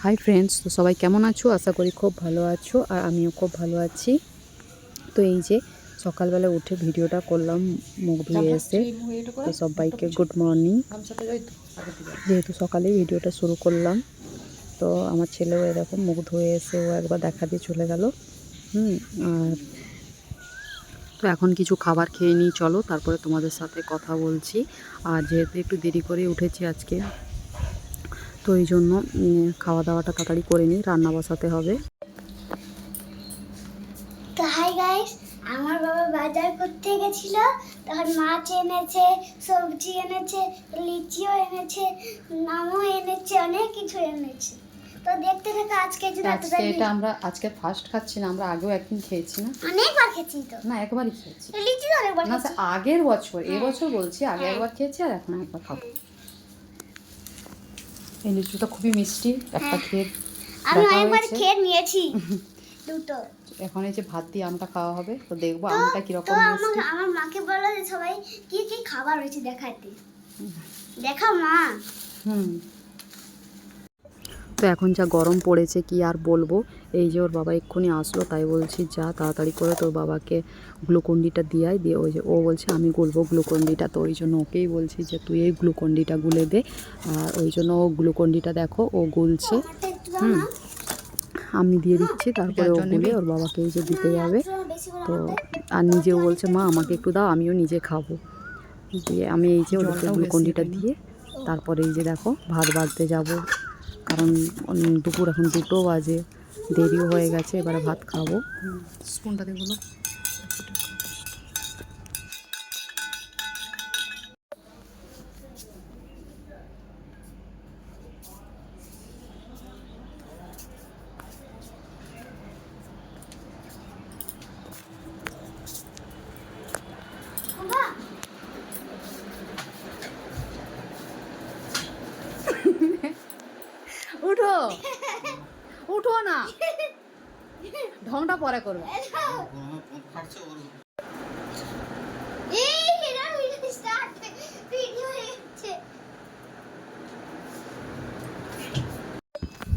Hi friends, তো সবাই কেমন আছো? আশা করি খুব ভালো আছো আর আমিও খুব ভালো আছি। তো এই যে সকালবেলা উঠে ভিডিওটা করলাম মুখ ধুয়ে এসে। তো সবাইকে গুড মর্নিং। যেহেতু সকালে ভিডিওটা শুরু করলাম, তো আমার ছেলেও এরকম মুখ ধুয়ে এসে ও একবার দেখা দিয়ে চলে গেল। আর তো এখন কিছু খাবার খেয়ে নিই, চলো তারপরে তোমাদের সাথে কথা বলছি। আর যেহেতু একটু দেরি করে উঠেছি আজকে, তো এই জন্য খাওয়া দাওয়াটা তাড়াতাড়ি করে নিই, রান্না বসাতে হবে। তো হাই গাইস, আমার বাবা বাজার করতে গেছিল, তখন মাছ এনেছে, সবজি এনেছে, লিচিও এনেছে, নামও এনেছে, অনেক কিছু এনেছে। তো দেখতে থাকো আজকে এটা আমরা আজকে ফার্স্ট খাচ্ছি না, আমরা আগেও একদিন খেয়েছি না? অনেকবার খেয়েছি তো না, একবারই খেয়েছি। লিচি তো অনেকবার না, খেয়েছি। আগের বছর, এবছর বলছি, আগে একবার খেয়েছি আর এখন একবার খাবো। এই লিচুটা খুবই মিষ্টি, একটা খেয়ে আমি একবার খেয়ে নিয়েছি দুটো। এখন এই যে ভাত দিয়ে আমটা খাওয়া হবে, তো দেখবো তো আমটা কিরকম মিষ্টি। আমার মাকে বললো যে সবাই কি কি খাবার হয়েছে দেখাতে, দেখাও মা। তো এখন যা গরম পড়েছে কি আর বলবো। এই যে ওর বাবা এক্ষুনি আসলো, তাই বলছি যা তাড়াতাড়ি করে তোর বাবাকে গ্লুকন্ডিটা দিয়ে ওই যে ও বলছে আমি গুলবো গ্লুকন্ডিটা, তো ওই জন্য ওকেই বলছি যে তুই এই গ্লুকন্ডিটা গুলে দে। আর ওই জন্য ও গ্লুকন্ডিটা দেখো ও গুলছে। আমি দিয়ে দিচ্ছি, তারপরে ও গুলে ওর বাবাকে এই যে দিতে যাবে। তো আর নিজেও বলছে মা আমাকে একটু দাও, আমিও নিজে খাবো। দিয়ে আমি এই যে ওদেরকে গ্লুকন্ডিটা দিয়ে তারপরে এই যে দেখো ভাত বাড়তে যাব, কারণ দুপুর এখন 2টো বাজে, দেরিও হয়ে গেছে, এবারে ভাত খাবো। স্পুনটা দিয়ে বলো। উঠো উঠো না, ঢংটা পরে করবে।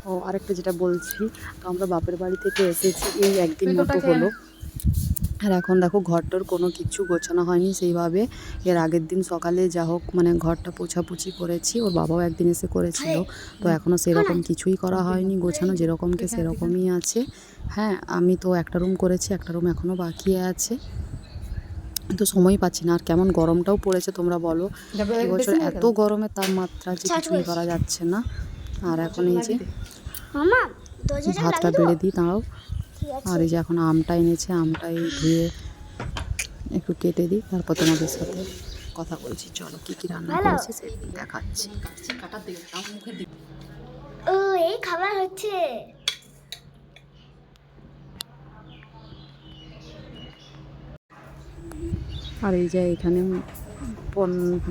ও আরেকটা যেটা বলছি, তো আমরা বাপের বাড়ি থেকে এসেছি এই একদিন মতো হলো। আর এখন দেখো ঘরটার কোনো কিছু গোছানো হয়নি সেইভাবে। এর আগের দিন সকালে যা হোক মানে ঘরটা পোছাপুছি করেছি, ওর বাবাও একদিন এসে করেছিল। তো এখনও সেরকম কিছুই করা হয়নি, গোছানো যেরকমকে সেরকমই আছে। হ্যাঁ, আমি তো একটা রুম করেছি, একটা রুম এখনও বাকি আছে। তো সময় পাচ্ছি না। আর কেমন গরমটাও পড়েছে তোমরা বলো, এবছর এত গরমের তাপমাত্রা যে কিছুই করা যাচ্ছে না। আর এখন এই যে ভাতটা বেড়ে দিই তাও। আর এই যে এখন আমটা এনেছে, আমটাই ধুয়ে একটু কেটে দিই, তারপর তোমাদের সাথে কথা বলছি। চলো কি কি রান্না করেছি সেটা দেখাচ্ছি। ও এই খাবার হচ্ছে। আর এই যে এখানে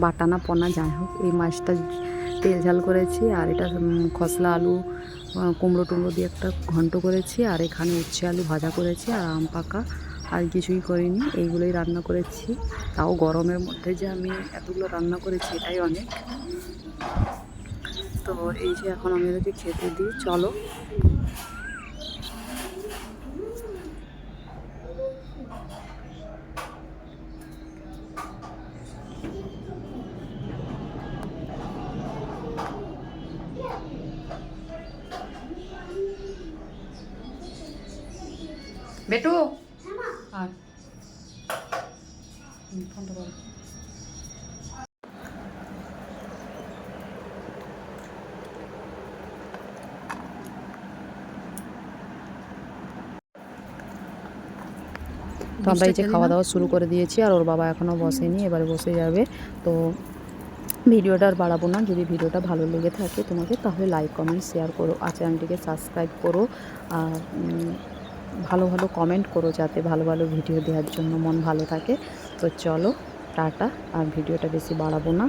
বাটানা পোনা যাই হোক, এই মাছটা তেল ঝাল করেছি। আর এটা খসলা আলু কুমড়ো টুমড়ো দিয়ে একটা ঘন্ট করেছি। আর এখানে উচ্ছে আলু ভাজা করেছি আর আম পাকা, আর কিছুই করিনি, এইগুলোই রান্না করেছি। তাও গরমের মধ্যে যে আমি এতগুলো রান্না করেছি এটাই অনেক। তো এই যে এখন আমি এদেরকে খেতে দিই, চলো। বেটু আর ফোনটা বলো। তো আমরা এই যে খাওয়া দাওয়া শুরু করে দিয়েছি, আর ওর বাবা এখনও বসেনি, এবারে বসে যাবে। তো ভিডিওটা আর বাড়াবো না। যদি ভিডিওটা ভালো লেগে থাকে তোমাদের, তাহলে লাইক কমেন্ট শেয়ার করো, আর চ্যানেলটিকে সাবস্ক্রাইব করো। আর ভালো ভালো কমেন্ট করো, যাতে ভালো ভালো ভিডিও দেওয়ার জন্য মন ভালো থাকে। তো চলো টাটা, আর ভিডিওটা বেশি বাড়াবো না।